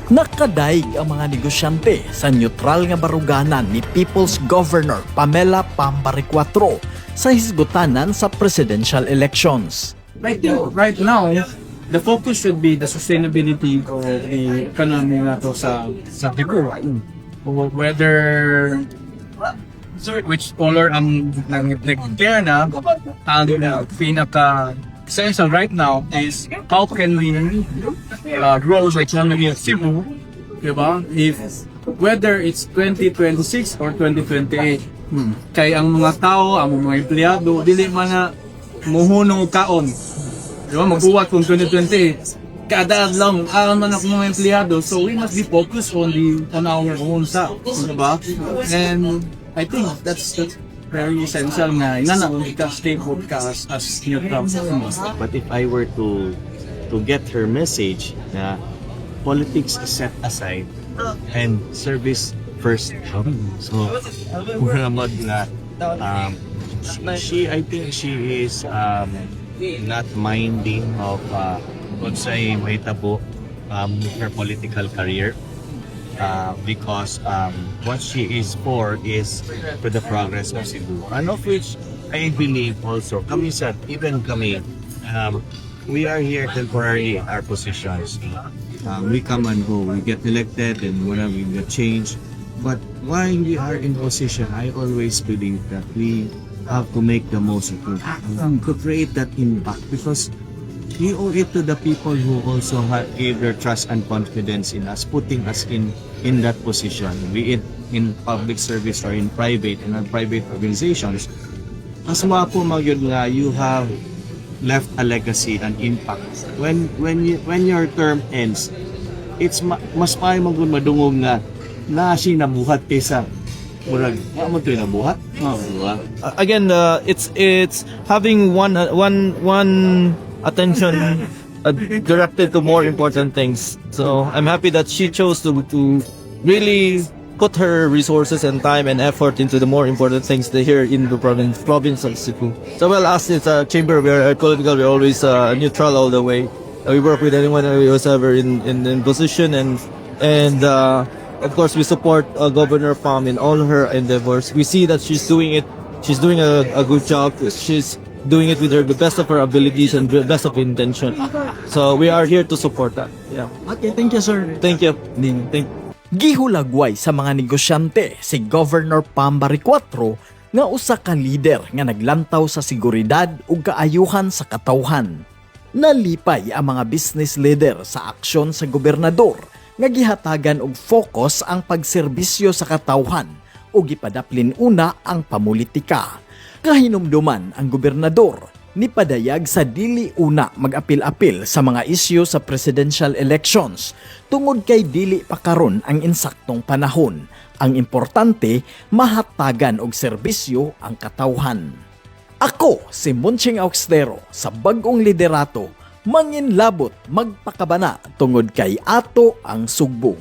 Nakadaig ang mga negosyante sa neutral nga baruganan ni People's Governor Pam Baricuatro sa hisgutanan sa presidential elections. Right now, the focus should be the sustainability of the economy nato sa Cebu. Whether which color ang nag-declare na, ang pinaka-essential right now is how can we grow the economy of Cebu, diba? Whether it's 2026 or 2028. Kay ang mga tao, ang mga empleyado, dili man na muhunong kaon. Diba? Magbuwat kung 2028. Kada lang aron man ako mga empleyado, so we must be focused on our own self, diba? And I think that's very essential na inanang stay focused as neutral. But if I were to get her message na politics is set aside and service first. So, muramad na I think she is not minding of let's say mahitabo her political career. Because what she is for the progress of Cebu, and of which I believe also kami even kami we are here temporarily in our positions. We come and go, we get elected and whenever we get changed, but while we are in position, I always believe that we have to make the most of it to create that impact, because we owe it to the people who also gave their trust and confidence in us, putting us in that position, be it in public service or in private organizations. Mas po magyud nga you have left a legacy and impact. When your term ends, it's mas paay magud madungog nga na siya nabuhat kaysa murag mo to nabuhat. Again, it's having one attention directed to more important things. So I'm happy that she chose to really put her resources and time and effort into the more important things here in the province of Cebu. So well, as it's a chamber, we're political, we're always neutral all the way. We work with anyone who's ever in position, and of course we support Governor Pam in all her endeavors. We see that she's doing it. She's doing a good job. She's doing it with the best of her abilities and the best of intention. So we are here to support that. Yeah. Okay, thank you, sir. Thank you. Gihulagway sa mga negosyante si Governor Pam Baricuatro nga usa ka leader nga naglantaw sa seguridad ug kaayuhan sa katawhan. Nalipay ang mga business leader sa aksyon sa gobernador nga gihatagan og focus ang pagserbisyo sa katawhan ug gipadaplin una ang pamolitika. Kahinumduman ang gobernador nipadayag sa dili una mag-apil-apil sa mga isyu sa presidential elections tungod kay dili pa karon ang insaktong panahon. Ang importante, mahatagan og serbisyo ang katawhan. Ako si 𝗕𝗓𝗡𝗓𝗏 sa bag-ong liderato, manginlabot magpakabana tungod kay ato ang sugbong.